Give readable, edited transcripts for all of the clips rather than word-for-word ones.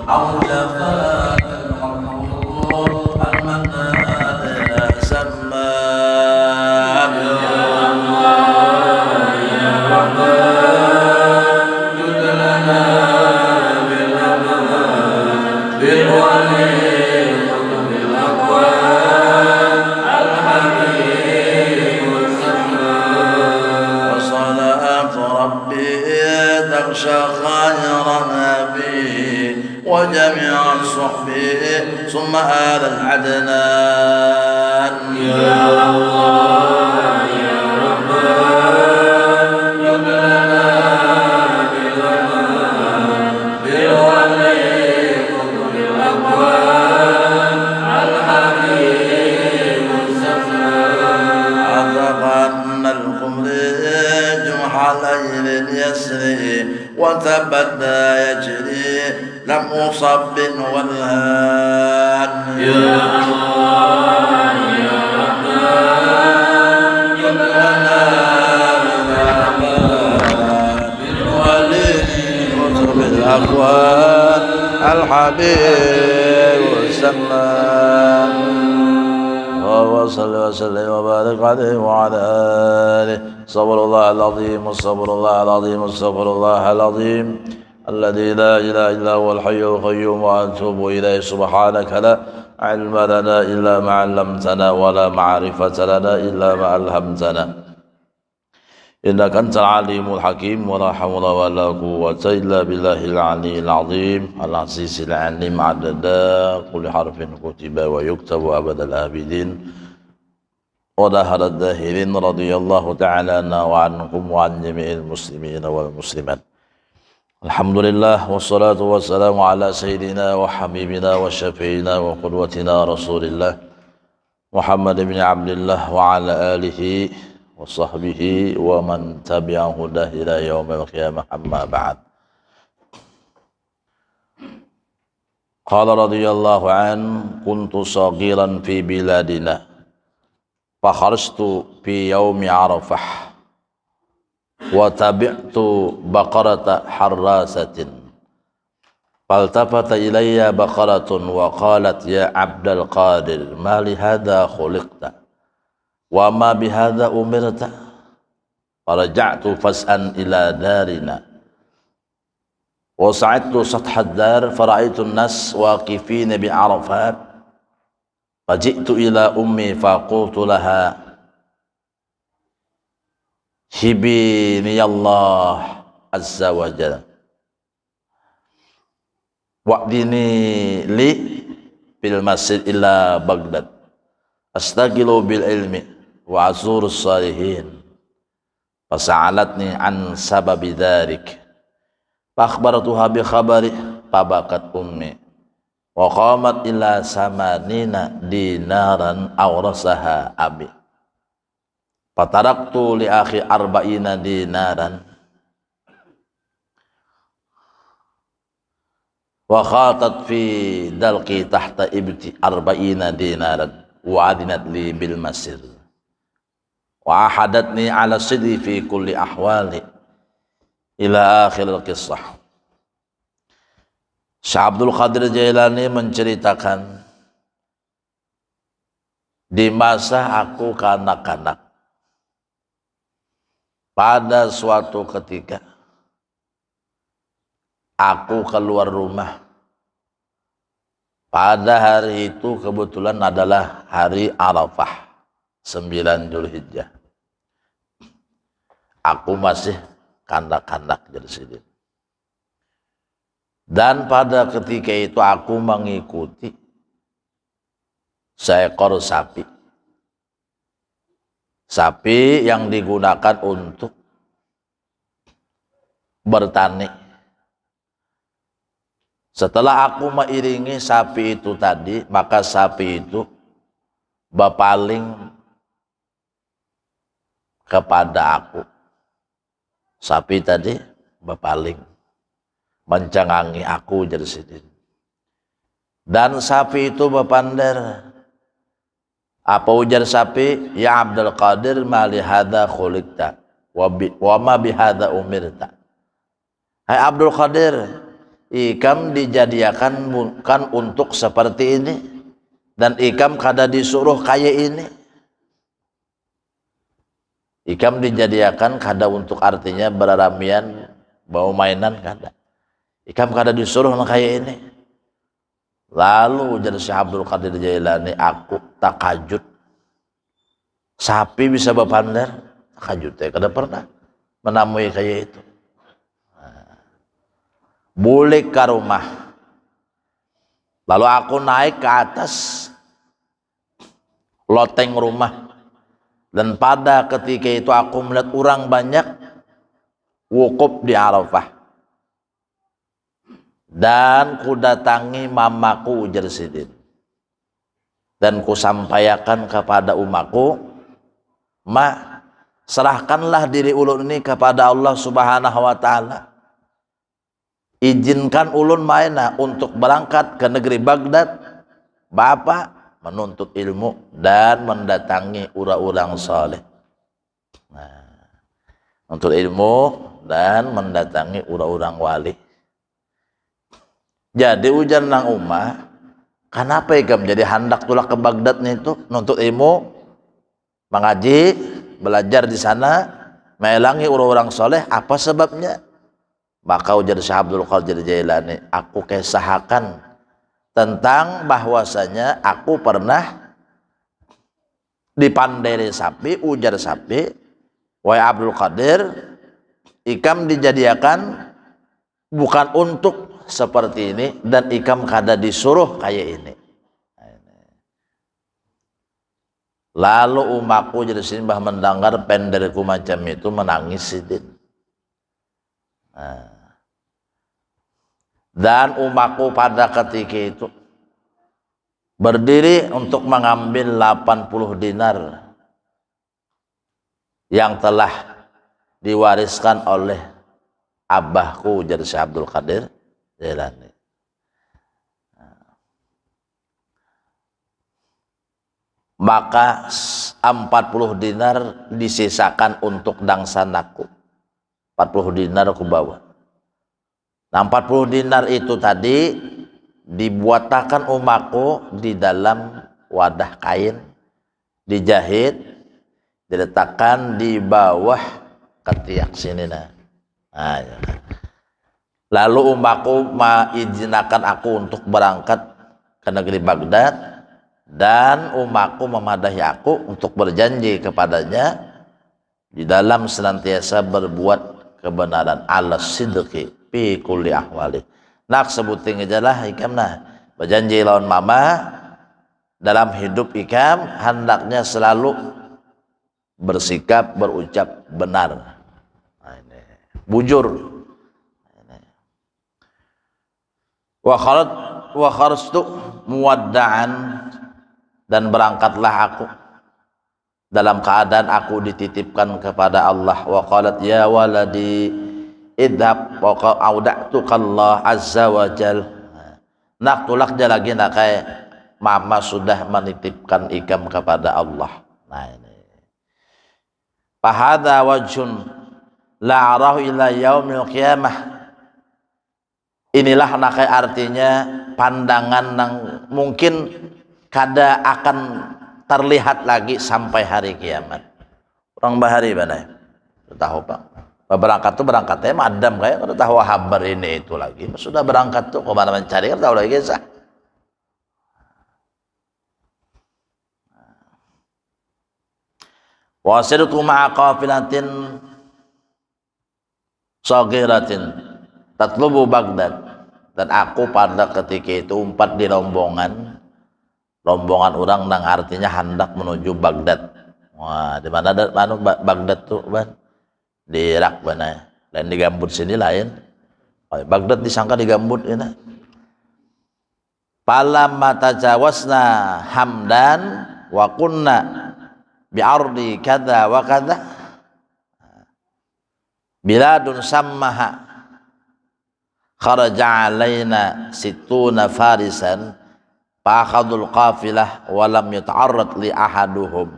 أو جفاء المرحوم المنان سماك يا الله يا رحمن جد لنا بالأمان بالولي قلوب الأقوام الحبيب السماء وصلاة ربي تغشى خير نبي وجميع صحبه ثم آل العدنان يا الله يا رحمن جد لنا بالأمان بالولي قلوب الأقوام الحبيب السماء عتقن الخمر جمح ليل يسري وتبدى يجري لم أصب والهان يا الله يا رحمن جد لنا بالولي قطب الأقوال الحبيب السمان وصل وسلم وبارك عليه وعلى آله صبر الله العظيم صبر الله العظيم صبر الله العظيم الذي لا إله إلا هو الحي القيوم وأتوب إليه سبحانك لا علم لنا إلا ما علمتنا ولا معرفة لنا إلا ما ألهمتنا إنك أنت العليم الحكيم ولا حول ولا قوة إلا بالله العلي العظيم العزيز العليم عدد كل حرف كتب ويكتب أبد الآبدين ودهر الداهرين رضي الله تعالى عنا وعنكم وعن جميع المسلمين والمسلمات. Alhamdulillah wassalatu wassalamu ala sayyidina wa habibina wa syafi'ina wa qudwatina rasulillah Muhammad bin Abdullah wa ala alihi wa sahbihi wa man tabi'ahu ila yaumil qiyamah amma ba'd. Qala radiyallahu an kuntu saghiran fi biladina fa kharajtu fi yaumi Arafah wa tabi'tu baqarata harrasatin faltafata ilayya baqaratun wa qalat ya Abdul Qadir ma li hadha khuliqta wa ma bi hadha umirta faraja'tu fas'an ila darina wa sa'idtu sathha ad-dar fara'aytu an-nas waqifina bi Arafat faji'tu ila ummi faqultu laha hibini Allah azza wa jalla wa'dini li bil masjid ila Baghdad astagilu bil ilmi wa azurus salihin fasa'alatni an sababi dharik fa akhbaratuha bi khabari fabakat ummi wa qamat ila samanina dinaran awrasaha abi fataraktu li akhi arba'ina dinaran wa khatat fi dalqi tahta ibti arba'ina dinaran wa adinat li bil masir wa ahadatni ala sidri fi kulli ahwali ila akhir al-qissah. Syekh Abdul Qadir Jailani menceritakan di masa aku kanak-kanak pada suatu ketika aku keluar rumah. Pada hari itu kebetulan adalah hari Arafah 9 Zulhijjah. Aku masih kanak-kanak jadi sini. Dan pada ketika itu aku mengikuti seekor sapi. Sapi yang digunakan untuk bertani. Setelah aku mengiringi sapi itu tadi, maka sapi itu berpaling kepada aku. Sapi tadi berpaling, mencengangi aku jadi sini. Dan sapi itu berpandar. Apa ujar sapi? Ya Abdul Qadir ma li hadza khuliqta wa ma bi hadza umirta. Hai Abdul Qadir, ikam dijadikan bukan untuk seperti ini, dan ikam kada disuruh kayak ini. Ikam dijadikan kada untuk artinya beraramian bawa mainan, kada. Ikam kada disuruh kayak ini. Lalu jadi Syekh Abdul Qadir Jailani, aku takajud sapi bisa berpander, takajud ya kada pernah menemui kayak itu. Boleh ke rumah, lalu aku naik ke atas loteng rumah, dan pada ketika itu aku melihat orang banyak wukuf di Arafah, dan ku datangi mamaku ujar Sidin, dan ku sampaikan kepada umaku, ma, serahkanlah diri ulun ini kepada Allah Subhanahu wa Ta'ala, izinkan ulun maina untuk berangkat ke negeri Baghdad, bapak menuntut ilmu dan mendatangi orang-orang saleh. Untuk ilmu dan mendatangi orang-orang wali. Jadi ujar nang umah, kenapa ikam jadi hendak tulah ke Baghdad itu nuntut ilmu, mengaji, belajar di sana, melangi orang-orang saleh, apa sebabnya? Maka ujar Syekh Abdul Qadir Jailani, aku kisahkan tentang bahwasanya aku pernah dipanderi sapi, ujar sapi, wahai Abdul Qadir, ikam dijadikan bukan untuk seperti ini, dan ikam kada disuruh kayak ini. Lalu umaku jadi sini bah mendengar penderiku macam itu menangis Sidin. Dan umaku pada ketika itu berdiri untuk mengambil 80 dinar yang telah diwariskan oleh abahku jadi Syekh Abdul Qadir Jailani. Maka 40 dinar disisakan untuk dangsanaku. 40 dinar aku bawa. Nah, 40 dinar itu tadi dibuatakan umaku di dalam wadah kain, dijahit, diletakkan di bawah ketiak sini. Nah, ya. Lalu umaku mengizinkan aku untuk berangkat ke negeri Baghdad, dan umaku memadahi aku untuk berjanji kepadanya di dalam senantiasa berbuat kebenaran, ala sidqi fi kulli ahwali. Nak sebuting aja lah ikam nah berjanji lawan mama dalam hidup ikam hendaknya selalu bersikap berucap benar. Nah, ini bujur. Wa kharajtu muwadda'an, dan berangkatlah aku dalam keadaan aku dititipkan kepada Allah. Wa qalat ya waladi idhab wa auda'tuka Allah azza wa jal. Nak tulak dia lagi nak kayak mama sudah menitipkan ikam kepada Allah. Nah ini. Fahadha wajhun la arahu ila yaumil qiyamah. Inilah nak kayak artinya pandangan yang mungkin kada akan terlihat lagi sampai hari kiamat. Orang bahari mana? Tahu Pak? Berangkat tuh berangkatnya madam kayak kada tahu kabar ini itu lagi. Sudah berangkat tuh kemana mencari kan tahu lagi sah. Wasirtu ma'a qafilatin saghiratin tatlubu Baghdad, dan aku pada ketika itu umpat di rombongan orang yang artinya hendak menuju Baghdad. Wah, di mana ada Baghdad tuh, Ban? Di Irak mana? Lain di Gambut sini lain. Oh, Baghdad disangka di Gambut ini. Falamma tajawazna Hamdan wa kunna bi ardi kadza wa kadza biladun sammaha kharaja alaina situna farisan fa'akhadul qafilah wa lam yata'arrad li ahaduhum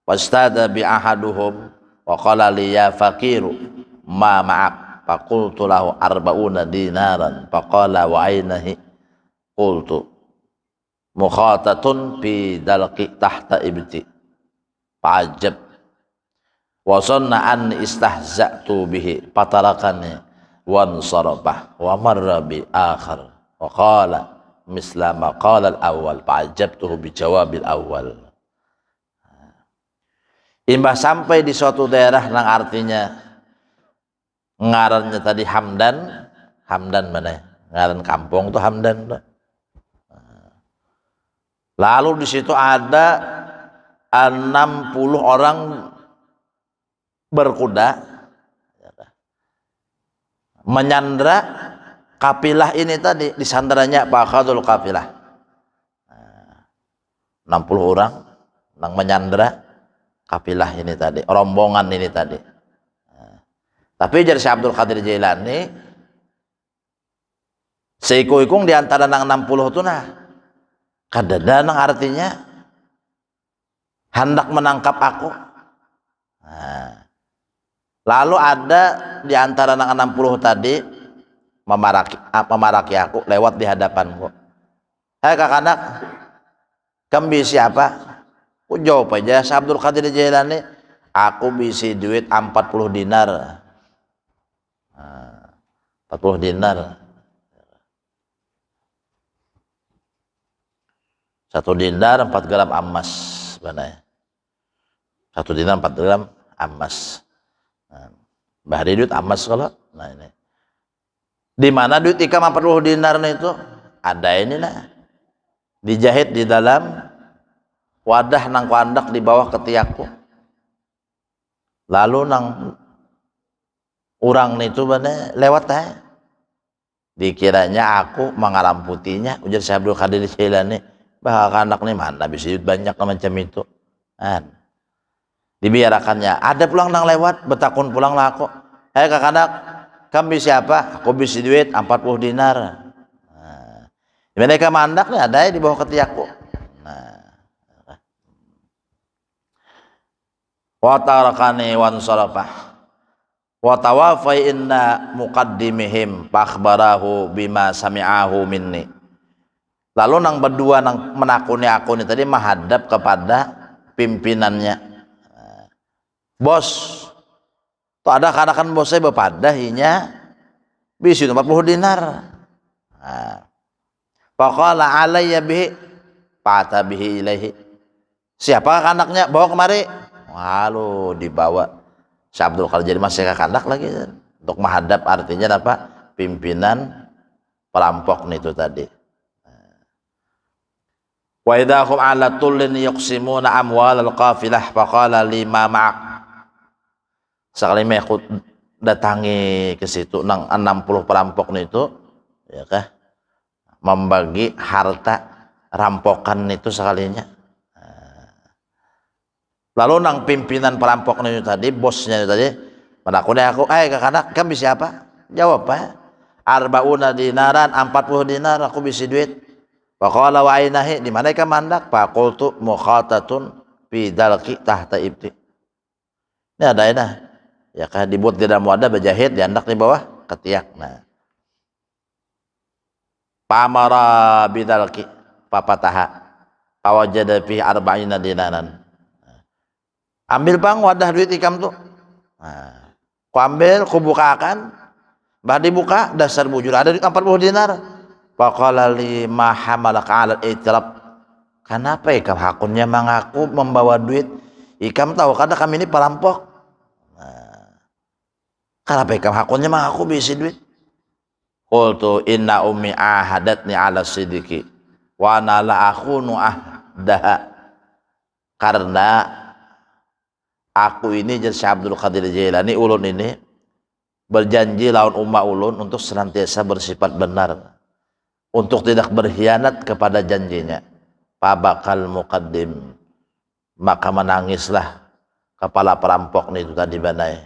wastada bi ahaduhum wa qala li ya faqiru ma ma'ak faqultu lahu arba'una dinaran faqala wa ainahi qultu mukhatatun fi dalqi tahta ibti fa'ajab wa sanna an istahza'tu bihi fatarakani wansarafa wa marra bi akhar wa qala misla ma qala al-awwal fa'ajabtuhu bi jawabil awwal. Imbah sampai di suatu daerah nang artinya ngarannya tadi Hamdan, Hamdan mana? Ngaran kampung tuh Hamdan tuh. Lalu di situ ada 60 orang berkuda menyandra kafilah ini tadi, disandaranya Bakhadul kafilah. 60 orang yang menyandra kafilah ini tadi, rombongan ini tadi. Tapi jadi Syekh Abdul Qadir Jailani seikung-ikung di antara nang 60 itu nah kadada nang artinya hendak menangkap aku. Lalu ada di antara nang 60 tadi memaraki aku lewat di hadapanku. Hai kakak-anak, kamu siapa? Aku jawab aja, Syekh Abdul Qadir Jailani, aku bisi duit 40 dinar. 40 dinar. 1 dinar 4 gram emas, benar. 1 dinar 4 gram emas. Bahari duit emas kalau. Nah ini. Di mana duit ikam 40 dinar itu? Ada ini nah. Dijahit di dalam wadah nang kuandak di bawah ketiakku. Lalu nang urang itu bener lewat dikiranya aku mengaramputinya. Ujar Syekh Abdul Qadir Jailani, bahkan anak nih mana bisa banyak macam itu dibiarakannya. Ada pulang nang lewat betakun pulang lah aku, hei kakak-anak, kamu siapa? Aku bisa duit 40 dinar. Mereka mandak nih ada di bawah ketiakku. Wa tarakani wan sarafah wa tawafai inna muqaddimihim fakhbarahu bima sami'ahu minni. Lalu nang berdua nang menakuni aku ini tadi menghadap kepada pimpinannya. Bos, tuh ada kanakan bos saya bepadahinya bisi 40 dinar. Faqala alayya bihi fa'ata bihi ilaihi. Siapa anaknya? Bawa kemari. Lalu dibawa Syekh Abdul Qadir jadi masih kakandak lagi untuk menghadap artinya apa? Pimpinan perampok itu tadi. Wa idahum ala tullin yuqsimuna amwal al-qafilah faqala lima ma'ak. Sekali mekut datangi ke situ nang 60 perampok itu ya kah membagi harta rampokan itu sekalinya. Lalu nang pimpinan perampok itu tadi, bosnya itu tadi, menakuni aku, kakak-anak, kamu bisa apa? Jawab, arba'una dinaran, 40 dinar, aku bisa duit. Faqala wa ainahi, di mana kamu mandak? Faqultu mukhatatun fi dalqi tahta ibti. Ini ada ini, ya kah dibuat di dalam wadah berjahit, diandak di bawah ketiak. Nah, pamara bidalqi, papataha, pawajada fi arba'ina dinaran. Ambil bang wadah duit ikam tuh. Nah, ku ambil, ku bukakan. Bah dibuka, dasar bujur ada duit 40 dinar. Faqala li ma hamalaka 'ala al-i'tirab. Kenapa ikam hakunnya mengaku membawa duit? Ikam tahu kada kami ini perampok. Nah, kenapa ikam hakunnya mengaku bisi duit? Qultu inna ummi ahadatni 'ala sidiki wa ana la akhunu ahdaha. Karena aku ini jadi Syekh Abdul Qadir Jailani ulun ini berjanji lawan ummah ulun untuk senantiasa bersifat benar, untuk tidak berkhianat kepada janjinya. Fabakal muqaddim, maka menangislah kepala perampok itu tadi banai.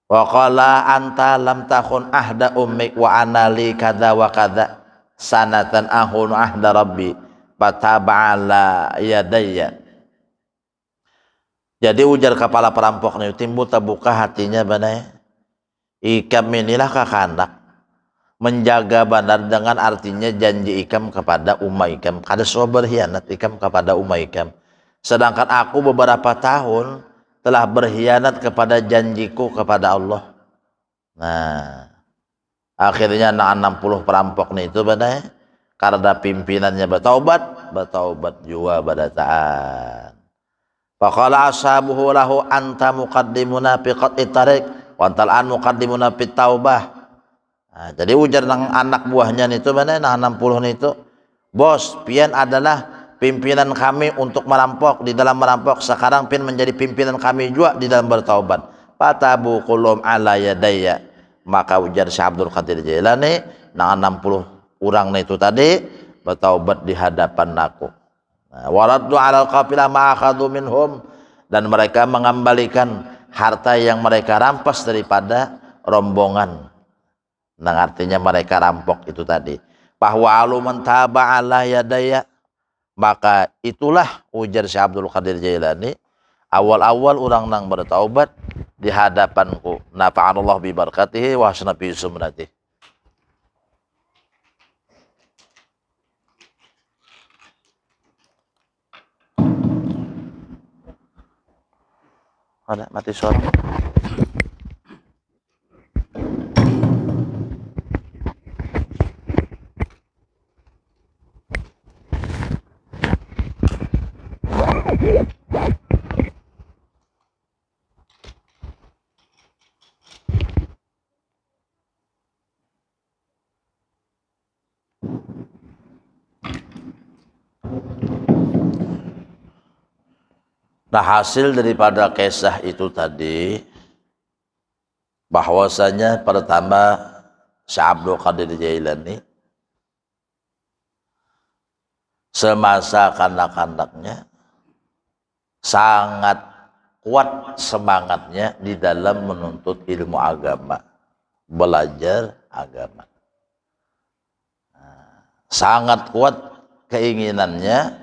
Wa qala anta lam takun ahda ummik wa ana li kadza wa kadza sanatan ahunu ahda rabbi fataba'ala yadayya. Jadi ujar kepala perampoknya timbul terbuka hatinya banai. Ikam inilah kakandak menjaga benar dengan artinya janji ikam kepada umma ikam. Kada so berkhianat ikam kepada umma ikam. Sedangkan aku beberapa tahun telah berkhianat kepada janjiku kepada Allah. Nah, akhirnya 60 perampok nih itu benar karena pimpinannya bertaubat juga pada taat. Faqala ashabuhu lahu anta muqaddimuna fi qat'i tariq wa antal an muqaddimuna fi taubah. Nah, jadi ujar nang anak buahnya itu benar nang 60 itu, bos, pian adalah pimpinan kami untuk merampok, di dalam merampok sekarang pian menjadi pimpinan kami juga di dalam bertaubat. Fatabu qulum ala yadayya, maka ujar Syekh Abdul Qadir Jailani nang 60 orang itu tadi bertaubat di hadapan aku. Nah, waraddu ala qafilah ma akhadhu minhum, dan mereka mengembalikan harta yang mereka rampas daripada rombongan. Nah, artinya mereka rampok itu tadi. Bahwa aluman taba ala yadaya, maka itulah ujar Syekh Abdul Qadir Jailani, awal-awal orang nang bertaubat di hadapanku. Nafa'anallah bi barakatihi wa hasana bi sunnatihi. Ada mati suara. Nah, hasil daripada kisah itu tadi bahwasanya pertama Syekh Abdul Qadir Jailani semasa kanak-kanaknya sangat kuat semangatnya di dalam menuntut ilmu agama, belajar agama. Sangat kuat keinginannya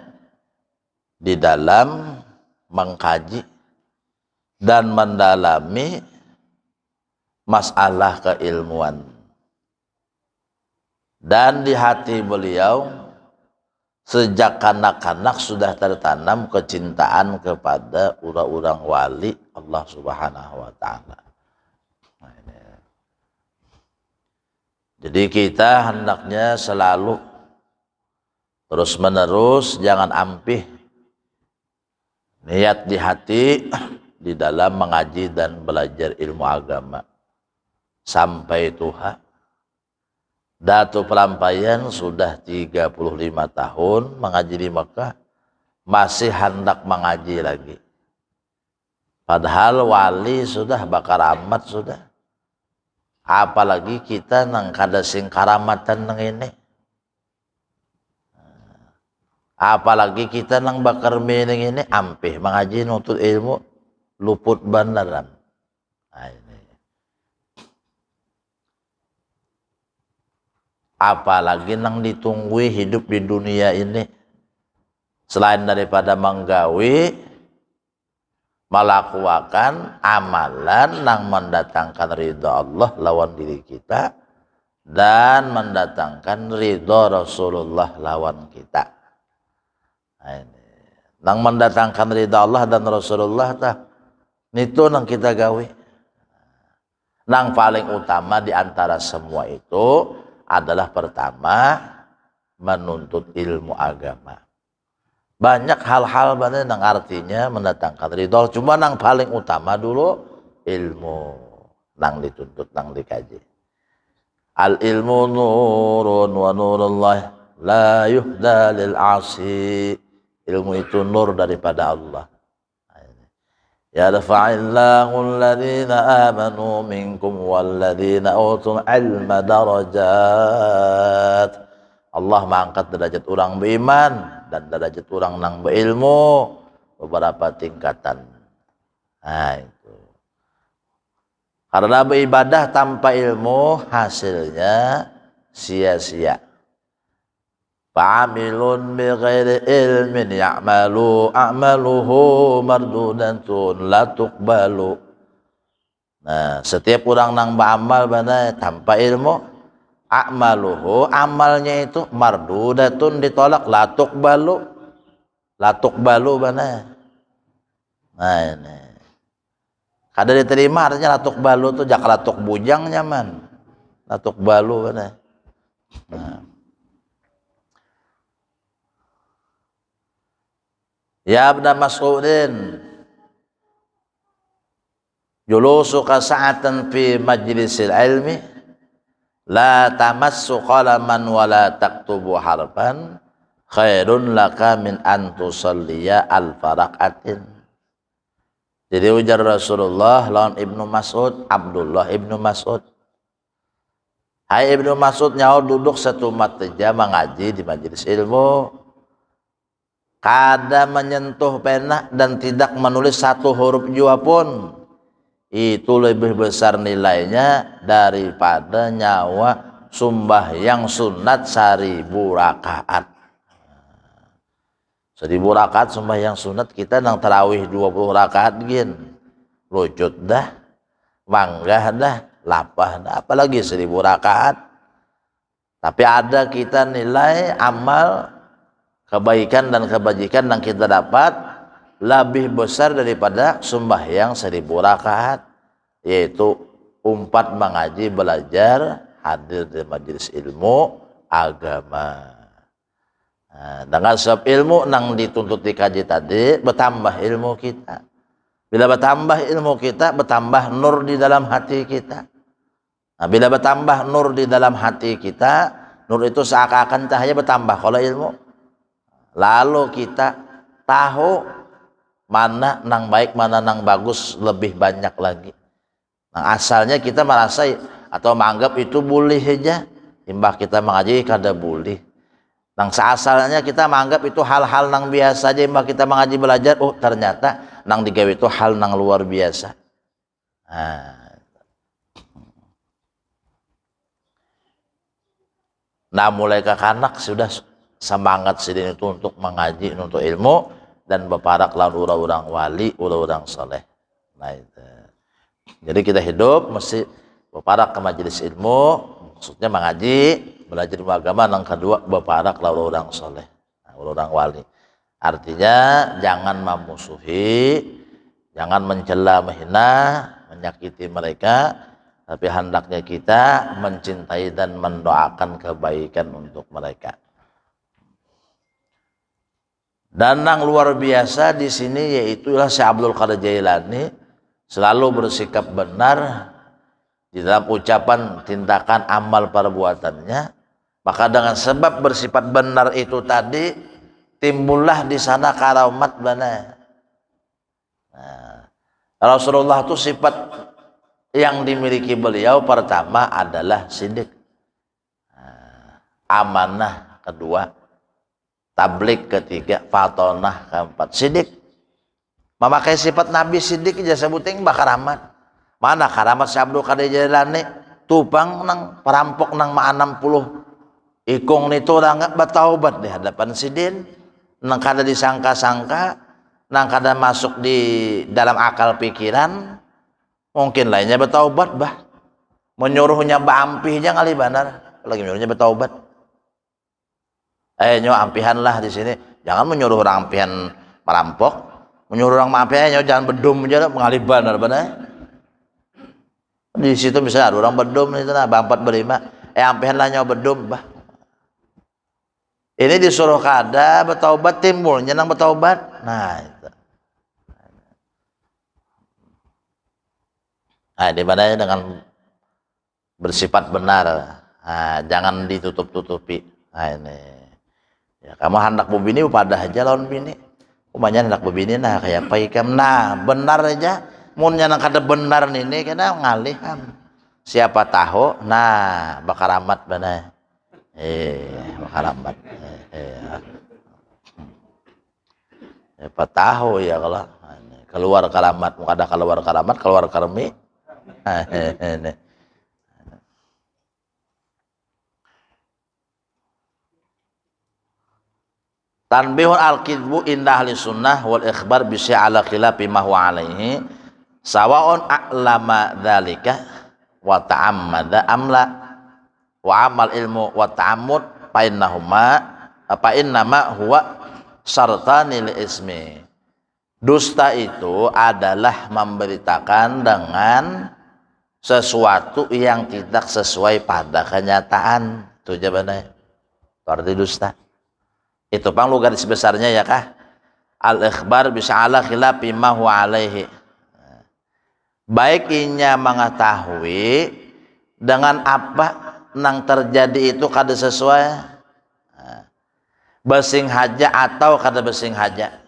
di dalam mengkaji dan mendalami masalah keilmuan. Dan di hati beliau sejak kanak-kanak sudah tertanam kecintaan kepada orang-orang wali Allah Subhanahu wa taala. Jadi kita hendaknya selalu terus menerus jangan ampih niat di hati di dalam mengaji dan belajar ilmu agama sampai Tuhan. Datu Pelampayan sudah 35 tahun mengaji di Mekah, masih hendak mengaji lagi. Padahal wali sudah bakar amat sudah. Apalagi kita nang kada sing karamatan nang ini. Apalagi kita nang bakar mining ini ampih mengaji nuntut ilmu luput beneran. Nah, ini. Apalagi nang ditunggui hidup di dunia ini selain daripada menggawi melakukan amalan nang mendatangkan ridha Allah lawan diri kita dan mendatangkan ridha Rasulullah lawan kita. Nah, ini. Nang mendatangkan ridha Allah dan Rasulullah tah itu nang kita gawe. Nang paling utama di antara semua itu adalah pertama menuntut ilmu agama. Banyak hal-hal benar yang artinya mendatangkan ridho, cuma yang paling utama dulu ilmu nang dituntut, nang dikaji. Al ilmu nurun wa nurullah la yuhda lil asi. Ilmu itu nur daripada Allah. Yarfa'illahu alladhina amanu minkum walladhina utul ilma darajat. Allah mengangkat derajat orang beriman dan derajat orang nang berilmu beberapa tingkatan. Nah, itu. Karena beribadah tanpa ilmu hasilnya sia-sia. Fa'amilun bi ghairi ilmin ya'malu a'maluhu mardudatun la tuqbalu. Nah, setiap orang nang beramal bana tanpa ilmu, a'maluhu, amalnya itu mardudatun, ditolak, latuk balu bana. Nah ini kada diterima, artinya latuk balu tuh jak latuk bujang nyaman, latuk balu bana. Nah. Ya Ibn Mas'udin, julusuka sa'atan fi majlisil ilmi la tamassu qalaman wa la taktubu harfan khairun laka min an tusalliya alfa rak'atin. Jadi ujar Rasulullah lawan Ibnu Mas'ud, Abdullah Ibnu Mas'ud, hai Ibnu Mas'ud, nyawa duduk satu mateja mengaji di majelis ilmu, kada menyentuh pena dan tidak menulis satu huruf jua pun, itu lebih besar nilainya daripada nyawa sembahyang sunat 1000 rakaat. 1000 rakaat sembahyang sunat, kita nang tarawih 20 rakaat gin lucut dah, manggah dah, lapah dah, apalagi 1000 rakaat. Tapi ada kita nilai amal kebaikan dan kebajikan yang kita dapat lebih besar daripada sembahyang 1000 rakaat, yaitu umpat mengaji, belajar, hadir di majelis ilmu agama. Nah, dengan sebab ilmu nang dituntut dikaji tadi, bertambah ilmu kita. Bila bertambah ilmu kita, bertambah nur di dalam hati kita. Nah, bila bertambah nur di dalam hati kita, nur itu seakan-akan cahaya bertambah kalau ilmu. Lalu kita tahu mana nang baik, mana nang bagus lebih banyak lagi. Nah, asalnya kita merasa atau menganggap itu boleh aja, imbah kita mengaji kada boleh. Nang seasalnya kita menganggap itu hal-hal nang biasa aja, imbah kita mengaji belajar, oh ternyata nang digawe itu hal nang luar biasa. Nah mulai ke kanak sudah semangat sidin itu untuk mengaji, untuk ilmu dan berparak lawan orang-orang wali, orang-orang soleh. Nah itu. Jadi kita hidup mesti berparak ke majelis ilmu, maksudnya mengaji, belajar ilmu agama. Yang kedua berparak lawan orang soleh, orang wali. Artinya jangan memusuhi, jangan mencela, menghina, menyakiti mereka, tapi hendaknya kita mencintai dan mendoakan kebaikan untuk mereka. Dan yang luar biasa di sini yaitulah Syekh Abdul Qadir Jailani selalu bersikap benar di dalam ucapan, tindakan, amal perbuatannya. Maka dengan sebab bersifat benar itu tadi, timbullah di sana karamat benar. Nah, Rasulullah itu sifat yang dimiliki beliau pertama adalah sidik, amanah kedua, tablik ketiga, fatonah keempat, sidik. Memakai sifat Nabi sidik aja sebuting bah karamat. Mana karamat Syekh Abdul Qadir Jailani, tupang nang perampok nang ma 60 ikung itu orang bertaubat di hadapan sidin, nang kada disangka-sangka, nang kada masuk di dalam akal pikiran, mungkin lainnya bertaubat bah, menyuruhnya baampihnya kali benar, lagi menyuruhnya bertaubat. Nyo ampihan lah di sini, jangan menyuruh orang ampihan perampok, menyuruh orang ampihan nyo jangan bedum aja, mengalih benar benar. Di situ misalnya ada orang bedum itu nah, bampat berlima, ampihan lah nyo bedum bah. Ini disuruh kada bertaubat, timbulnya nang bertaubat. Nah itu. Nah, di mana dengan bersifat benar, nah, jangan ditutup-tutupi. Nah ini, ya, kamu hendak bini pada aja lawan bini, umanya hendak bini nah kayak paikam, nah benar aja, munnya nang kada benar ini kena ngaliham. Siapa tahu, nah bakaramat benar, bakaramat, siapa tahu ya kalau keluar karamat, ada keluar karamat, keluar karmi. Tanbihun al-kidbu indah ahli sunnah wal ikhbar bisya ala khilafi ma huwa alaihi. Sawaun a'lama dzalika wa ta'ammada amla wa amal ilmu wa ta'ammud fa innama huwa syartani li ismi. Dusta itu adalah memberitakan dengan sesuatu yang tidak sesuai pada kenyataan. Itu jawabannya. Arti dusta. Itu pang lu garis besarnya ya kah? Al-ikhbar bisa ala khilafi ma huwa alaihi. Baik inya mengetahui dengan apa nang terjadi itu kada sesuai besing haja atau kada besing haja.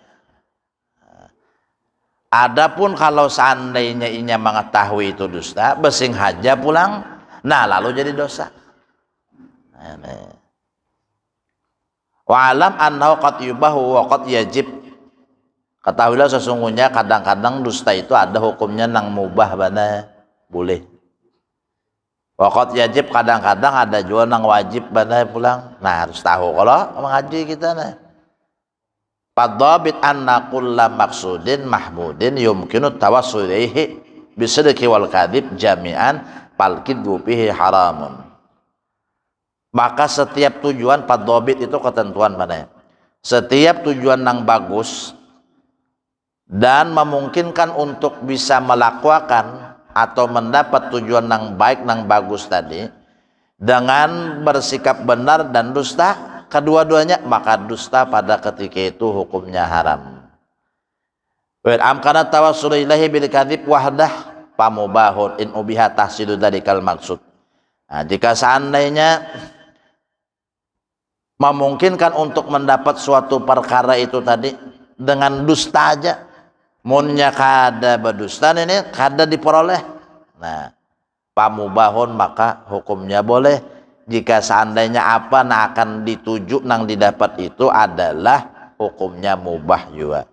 Adapun kalau seandainya inya mengetahui itu dusta, besing haja pulang, nah lalu jadi dosa. Wa alam annahu qad yubahu wa qad yajib. Ketahuilah sesungguhnya kadang-kadang dusta itu ada hukumnya nang mubah bana boleh. Wa qad yajib kadang-kadang ada juga nang wajib bana pulang. Nah harus tahu kalau mengaji kita nah. Fadzabit anna kulla maqsudin mahmudin yumkinu tawassul ilaihi bisidqi wal kadhib jami'an fal kidbu fihi haramun. Maka setiap tujuan fadzabit itu ketentuan mana? Setiap tujuan yang bagus dan memungkinkan untuk bisa melakukan atau mendapat tujuan yang baik yang bagus tadi dengan bersikap benar dan dusta kedua-duanya, maka dusta pada ketika itu hukumnya haram. Wa amkana tawassul ilahi bil kadzib wahdah pamubahun in ubiha tahsilu dalikal maksud. Nah, jika seandainya memungkinkan untuk mendapat suatu perkara itu tadi dengan dusta aja, munnya kada berdusta ini kada diperoleh. Nah, pamubahun maka hukumnya boleh jika seandainya apa yang akan dituju nang didapat itu adalah hukumnya mubah juga.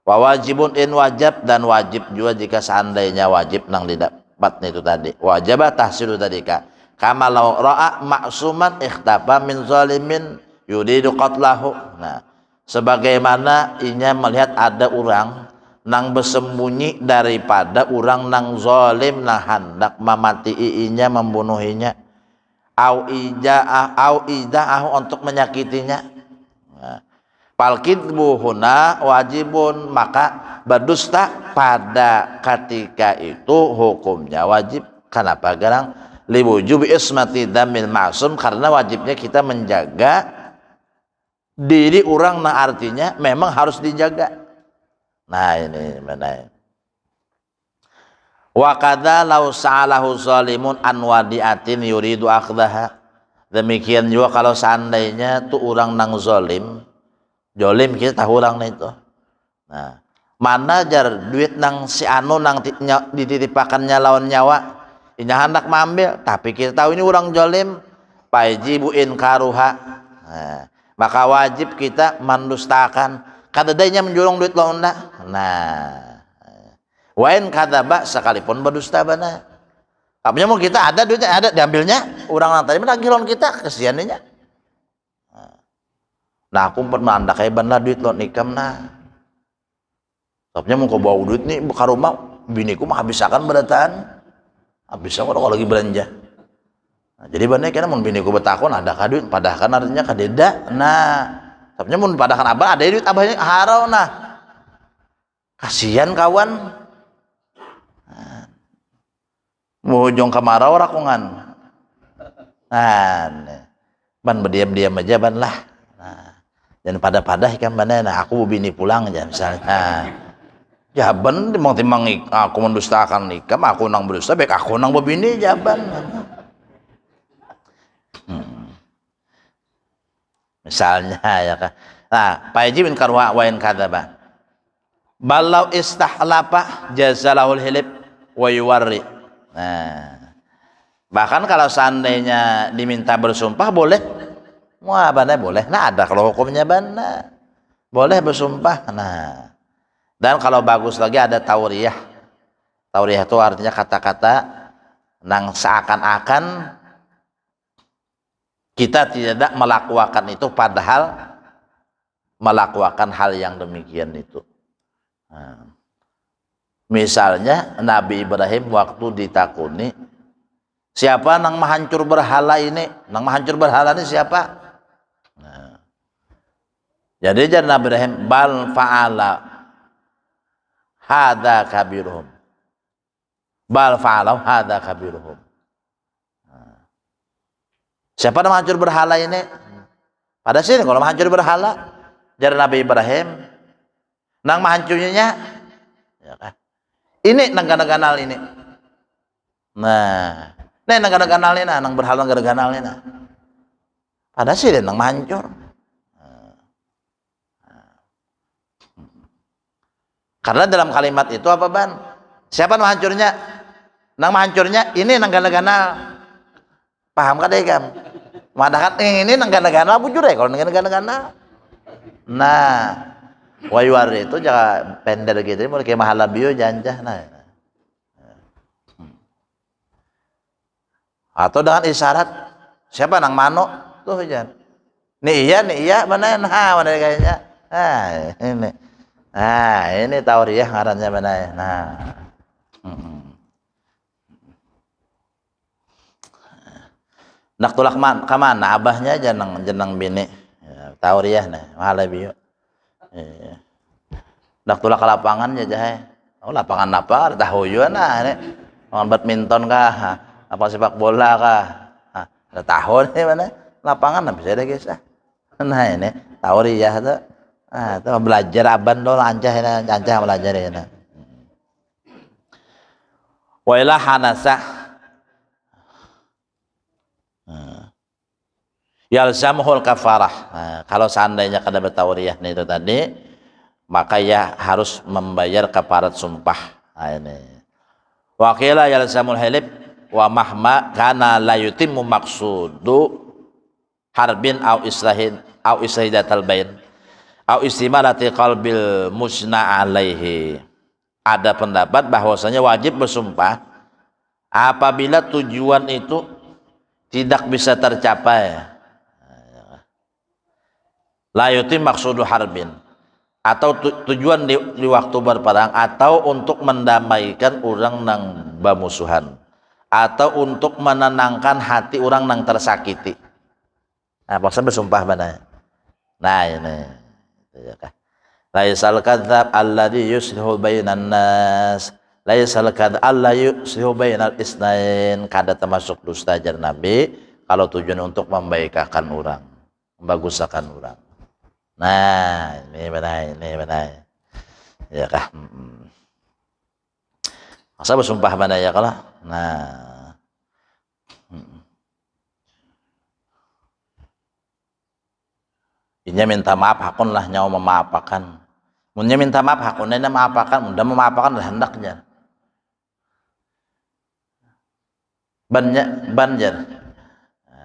Wa wajibun in wajib dan wajib juga jika seandainya wajib nang didapat itu tadi. Wajibah tahsilu tadika. Kama law ra'a ma'suman ikhtafa min zalimin yuridu qatlahu. Nah, sebagaimana inya melihat ada orang nang bersembunyi daripada orang nang zalim nang hendak memati inya membunuhinya. Au ida'ahu untuk menyakitinya. Palkidbu huna wajibun, maka berdusta pada ketika itu hukumnya wajib. Kenapa? Garang liwujubi ismati damil ma'sum, karena wajibnya kita menjaga diri orang, nah artinya memang harus dijaga. Nah ini benar. Wa kadza law sa'alahu zalimun an wadi'atin yuridu akhdaha. Demikian juga kalau seandainya tuh orang nang zalim kita tahu orang itu. Nah, mana jar duit nang si anu nang dititipakannya lawan nyawa, ini hendak mengambil, tapi kita tahu ini orang zalim, fajibu inkaruha. Nah, maka wajib kita mendustakan kadadanya menjulung duit lawan. Nah, wain kadzaba sekalipun berdusta bana. Apanya mau kita ada duitnya, ada diambilnya orang tadi menagih lawan kita, kesiannya. Nah aku pernah anda kayak bana duit lawan nikam nah. Apanya mau kau bawa duit nih ke rumah, biniku mah habisakan berataan. Habis kalau lagi belanja. Nah, jadi bana kena mun biniku betakon ada ka duit, padahal kan artinya kadeda. Nah, apanya mun padahal abah ada duit abahnya harau nah. Kasihan kawan. Mujung kemarau rakungan. Nah, ban berdiam-diam aja ban lah. Nah, dan pada ikan ban nah aku bini pulang aja misalnya. Nah, ya ban timang aku mendustakan nikam, aku nang berdusta baik aku nang bini jaban. Misalnya ya kan. Nah, fayajibun karwa wa in kadzaba. Balau istahlapa jazalahul hilib wa yuwarri. Nah, bahkan kalau seandainya diminta bersumpah boleh, wah bana boleh. Nah ada kalau hukumnya bana boleh bersumpah. Nah, dan kalau bagus lagi ada tauriyah. Tauriyah itu artinya kata-kata nang seakan-akan kita tidak melakukan itu padahal melakukan hal yang demikian itu. Nah, Misalnya Nabi Ibrahim waktu ditakuni, siapa nang mahancur berhala ini? Nang mahancur berhala ini siapa? Nah, jadi jangan Nabi Ibrahim bal fa'ala hadza kabiruhum. Bal fa'alau hadza kabiruhum. Nah, siapa nang mahancur berhala ini? Pada sini kalau mahancur berhala, jangan Nabi Ibrahim nang mahancurnya ya kan? Ini nang ganal ini. Nah, nih nang ganal ini, nang berhala nang ganal ini. Pada sini nang mahancur. Karena dalam kalimat itu apa ban? Siapa nang hancurnya? Nang mahancurnya ini nang ganal. Paham kan deh kam? Madakan ini nang ganal bujur ya kalau nang ganal. Nah, wayuar itu jangan pender gitu, mulai kayak mahala bio janjah. Nah. Atau dengan isyarat, siapa nang mano tuh jangan. Nih iya mana nah mana kayaknya. Ini tauriah ngarannya mana ya. Nah. Nak tulak kamana abahnya jenang bini. Ya, tauriah nah, mahala bio. Nak tulak ke lapangan ya jahe. Oh lapangan apa? Ada tahuyuan nah ini. Lapangan badminton kah? Apa sepak bola kah? Ada tahun nih mana? Lapangan nah bisa deh guys. Nah ini tauriah tuh. Itu belajar aban dong ancah belajar ya. Wa ila hanasa yalzamuhul kafarah. Kalau seandainya kada bertauriah itu tadi, maka ya harus membayar kafarat sumpah. Ini. Wa qila yalzamul halib wa mahma kana la yutimmu maqsudu harbin au islahin au islahidatal bain au istimalati qalbil musna alaihi. Ada pendapat bahwasanya wajib bersumpah apabila tujuan itu tidak bisa tercapai. La yutim maksudu harbin, atau tujuan di waktu berperang, atau untuk mendamaikan orang nang bamusuhan, atau untuk menenangkan hati orang nang tersakiti. Nah, maksudnya bersumpah mana? Nah ini, laisal kadzab alladhi yuslihu bainan nas, laisal kadzab alladhi yuslihu bainal isnain. Kada termasuk dusta jar Nabi kalau tujuan untuk membaikakan orang, membagusakan orang. Nah, ini benar. Ya kah? Masa bersumpah mana ya kalau? Nah. Inya minta maaf hakun lah nyawa memaafkan. Munnya minta maaf hakunnya memaafkan, mudah memaafkan lah hendaknya. Banjar.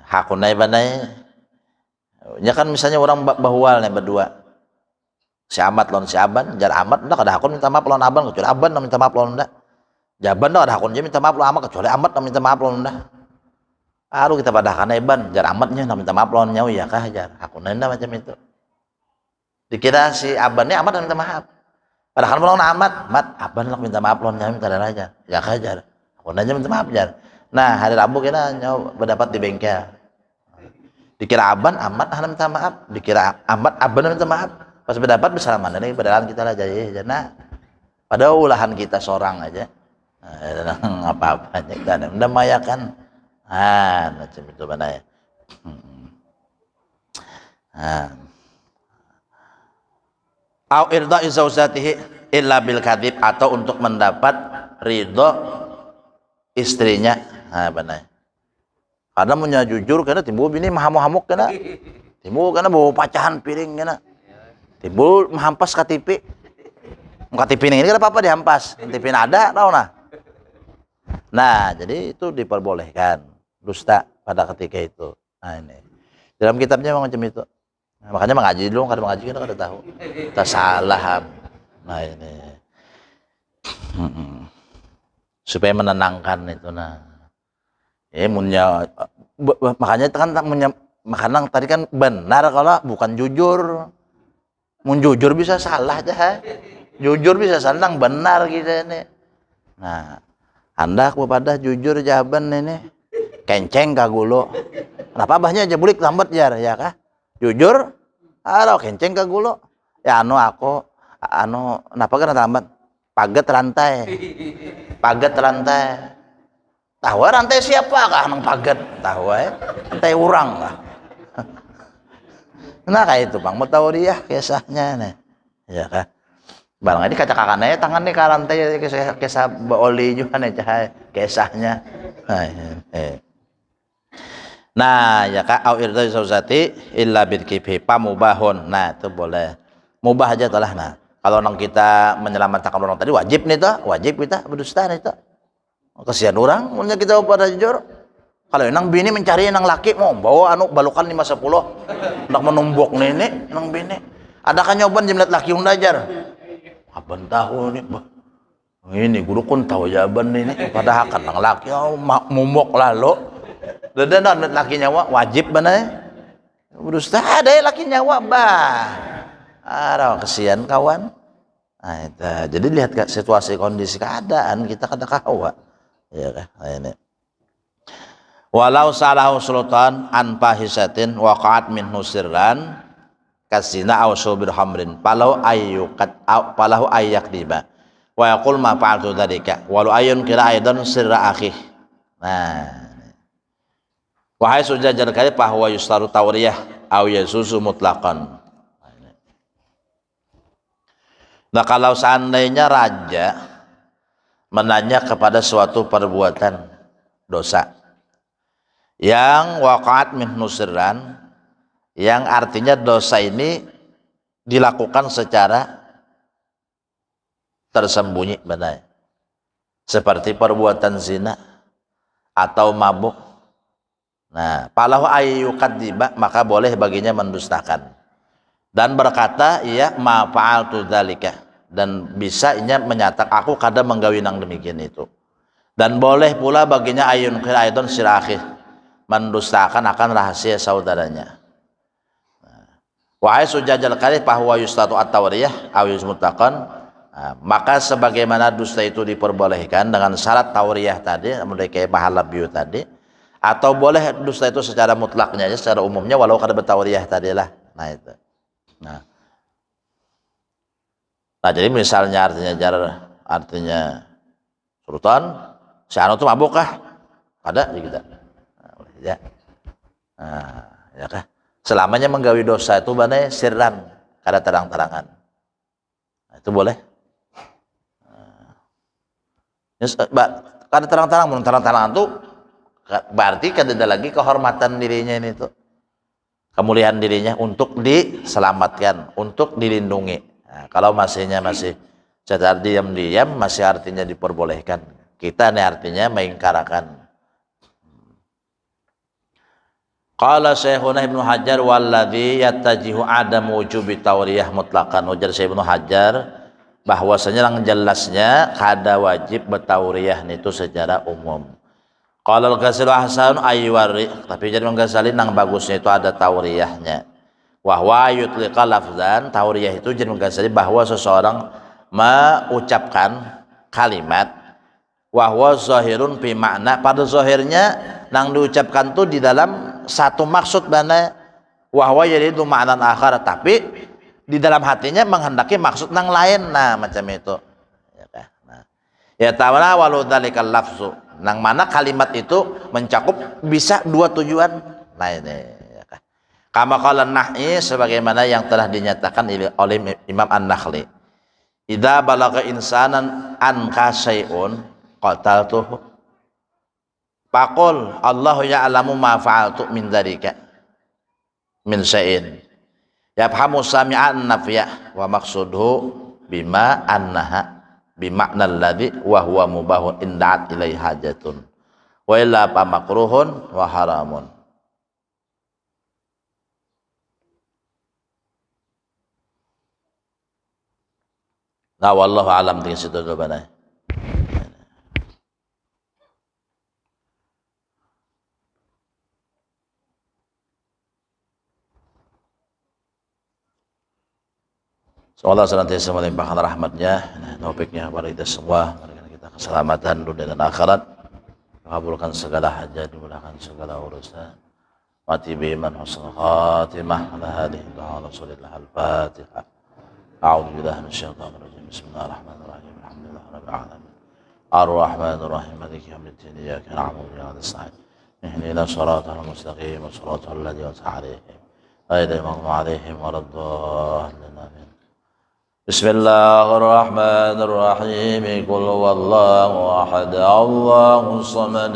Hakunnya banai. Ya kan misalnya orang bahual nih berdua, si Amat lawan si Aban, jar Amat ndak ada hakun minta maaf lawan Aban kecuali Aban minta maaf lawan ndak. Jaban ndak ada hakun dia minta maaf lawan Amat kecuali Amat minta maaf lawan ndak. Aduh kita padahkan Aban, jar Amatnya minta maaf lawan nyawa ya kah jar hakun ndak macam itu. Dikira si Aban ini Amat minta maaf. Padahal lawan Mat Aban lah minta maaf lawan nyawa minta aja. Ya kah jar hakun aja minta maaf jar. Nah hari Rabu kita nyawa berdapat di bengkel. Dikira Aban, Amat minta maaf. Dikira Aban minta maaf. Pas berdapat bersalaman. Ini padahal kita lah jadi. Nah, pada ulahan kita seorang aja. Nah, apa-apanya kita udah mayakan. Macam itu mana ya. Au irda'i zaujatihi illa bil kadhib, atau untuk mendapat ridho istrinya. Benar. Karena punya jujur karena timbul bini mahamuk-hamuk kena. Timbul karena bawa pacahan piring kena. Timbul menghampas KTP. KTP ini kan apa-apa dihampas. KTP ada tahu nah. Nah, jadi itu diperbolehkan dusta pada ketika itu. Nah, ini. Dalam kitabnya memang macam itu. Nah, makanya mengaji dulu, karena mengaji kita kada tahu. Kita salah. Nah, ini. Supaya menenangkan itu nah. Makanya kan makanan tadi kan benar kalau bukan jujur. Mun jujur bisa salah aja. Jujur bisa salah benar gitu ini. Nah, hendak pada jujur jawaban ini kenceng kagulo. Kenapa abahnya aja bulik lambat jar ya kah? Jujur, kenceng kagulo. Ya aku kenapa kan lambat? Paget rantai. Paget rantai. Tahu rantai siapa kah nang paget? Tahu rantai orang kah? Nah kayak itu Bang, mau tahu dia kisahnya nih. Ya kah? Barang ini kaca kakaknya tangan nih karantai kisah oli juga nih cahaya kisahnya. Nah ya kak au irda sausati illa bil kifi pamubahun. Nah itu boleh mubah aja telah. Nah kalau nang kita menyelamatkan orang tadi wajib nih tuh, wajib kita berdusta nih tuh. Kasihan orang punya kita pada jujur. Kalau nang bini mencari nang laki mau bawa balukan 5-10 nak menumbuk nih nang bini. Ada kan nyoban jemlet laki undajar. Abang tahu nih, ini guru kun tahu jawaban ini. Padahal kan nang laki mumuk lalu. Dan laki nyawa wajib benar. Berusaha ada laki nyawa kesian kawan. Nah, itu. Jadi lihat situasi kondisi keadaan kita kada kawa. Ya kan? Ini. Walau salahu sultan an fahisatin waqa'at minhu sirran kasina aw subir hamrin palau ayyakdiba wa yaqul ma fa'altu dzalika walau ayun kira aidan sirra akhi. Nah, wahai sujajar kali bahwa yustaru tawriyah aw yasusu mutlaqan. Nah kalau seandainya raja menanya kepada suatu perbuatan dosa yang waqa'at min nusirran, yang artinya dosa ini dilakukan secara tersembunyi benar, seperti perbuatan zina atau mabuk. Nah, palahu ayyukadiba maka boleh baginya mendustakan dan berkata iya ma fa'altu dzalika, dan bisa inya menyatakan aku kada menggawi nang demikian itu. Dan boleh pula baginya ayun kira aidon sirakhih, mendustakan akan rahasia saudaranya. Wa sujajal kali bahwa yustatu at-tawriyah aw yusmutaqan. Maka sebagaimana dusta itu diperbolehkan dengan syarat tawriyah tadi, mulai kayak pahala biu tadi, atau boleh dusta itu secara mutlaknya aja, secara umumnya walau kada bertawriyah tadilah. Nah itu. Nah, jadi misalnya artinya sultan, si anu tuh mabuk kah? Ada di kita. Ya. Nah, ya kah? Selamanya menggawi dosa itu banai sirran, kada terang-terangan. Nah, itu boleh. Kada terang-terangan tuh berarti kada ada lagi kehormatan dirinya ini tuh. Kemuliaan dirinya untuk diselamatkan, untuk dilindungi. Nah, kalau masih secara diam-diam masih artinya diperbolehkan. Kita nih artinya mengingkarakan. Qala Syekhuna Ibnu Hajar walladzi yattajihu adamu wujubi tawriyah mutlaqan. Ujar Syekh Ibnu Hajar bahwasanya yang jelasnya kada wajib bertauriyah itu secara umum. Qala al-Ghazali ahsan ayyuwari, tapi jadi Ghazali nang bagusnya itu ada tauriyahnya. Wa huwa yutliqa lafzan, tauriyah itu jadi Ghazali bahwa seseorang mengucapkan kalimat wa huwa zahirun fi makna, pada zahirnya nang diucapkan tuh di dalam satu maksud bana wa huwa yuridu ma'nan akhar, tapi di dalam hatinya menghendaki maksud nang lain. Nah macam itu ya kan. Nah, ya ta'ala walau dzalikal lafzu, nang mana kalimat itu mencakup bisa dua tujuan. Nah ini ya kan. Kama qala An-Nakhli, sebagaimana yang telah dinyatakan oleh Imam An-Nakhli, idza balagha insanan an kasai'un qataltuhu faqul Allahu ya'lamu ma fa'altu min dzalika min syai'in yafhamu sami'an nafiyah wa maqsuduhu bima annaha bima'na alladhi wa huwa mubahun inda'at ilaihi hajatun wa illa fa makruhun wa haramun. Nah wallahu alam dengan situ jawabannya. Semoga Allah senantiasa melimpahkan rahmatnya, taufiknya kepada kita semua. keselamatan dunia dan akhirat, kabulkan segala hajat, dimudahkan segala urusan, mati biman husnul khatimah, ala hadihi wa rasulillah al-fatihah. A'udzu billahi minasyaitonir rajim. Bismillahirrahmanirrahim. Alhamdulillahi rabbil alamin. Ar-rahmanir rahim. Maliki yaumiddin. Iyyaka na'budu wa iyyaka nasta'in. Ihdinas siratal mustaqim. Siratal ladzina an'amta 'alaihim ghairil maghdubi 'alaihim waladdallin. Amin. Bismillahirrahmanirrahim. Qul huwallahu ahad. Allahus samad.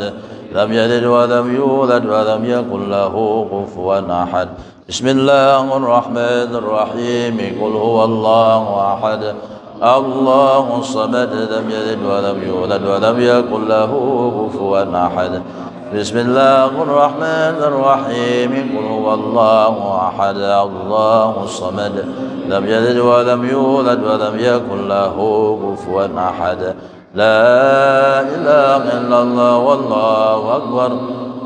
Lam yalid wa lam yulad wa lam yakul lahu kufuwan ahad. Bismillahirrahmanirrahim. Qul huwallahu ahad. Allahus samad. Lam yalid wa lam yulad wa lam yakul lahu kufuwan ahad. Bismillahirrahmanirrahim. Qul huwallahu ahad. Allahus samad. Lam yalid wa lam yulad wa lam yakul lahu kufuwan ahad. La ilaha illallah wallahu akbar.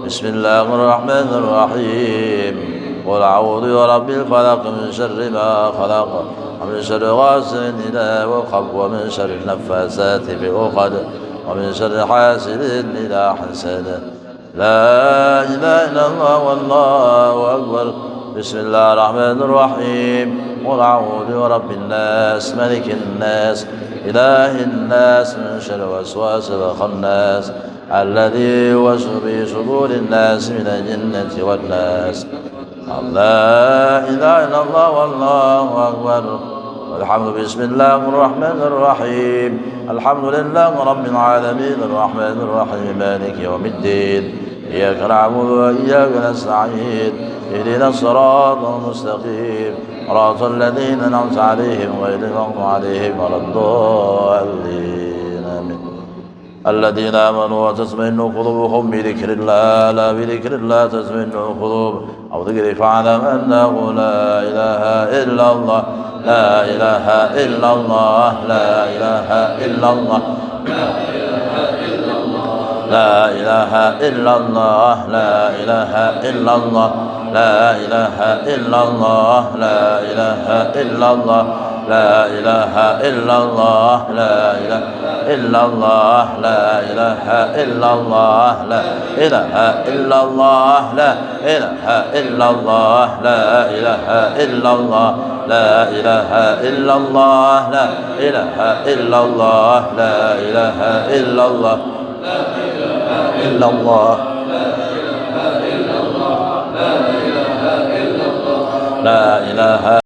Bismillahirrahmanirrahim. Qul a'udzu birabbil falaq min syarri ma khalaq wa min syarri ghasiqin idza waqab wa min syarri naffasati fil 'uqad wa min syarri hasidin idza hasad. La ilaha illallah wallahu akbar. Bismillahirrahmanirrahim. Qul a'udzu birabbin nas malikin nas ilahin nas min syarri waswasil khannas alladzi yuwaswisu fi sudurin nas minal jinnati wan nas. La ilaha illallah wallahu akbar. Walhamdu bismillahir rahim. Alhamdulillahi rabbil alamin arrahmanir rahim maliki yaumiddin. Iyyaka na'budu wa iyyaka nasta'in. Ihdinas siratal mustaqim. Siratal ladzina an'amta 'alaihim ghairil maghdubi 'alaihim waladdallin. Amin. الذين آمنوا وتطمئن قلوبهم بذكر الله لا بذكر الله تطمئن القلوب أو ذكر فاعلم أنه لا إله إلا الله لا إله إلا الله لا إله إلا الله لا إله إلا الله لا إله إلا الله لا إله إلا الله لا إله إلا الله لا إله إلا الله لا إله إلا الله لا إله إلا الله لا إله إلا الله لا إله إلا الله لا إله إلا الله لا إله إلا الله لا إله إلا الله لا إله إلا الله إلا الله لا إله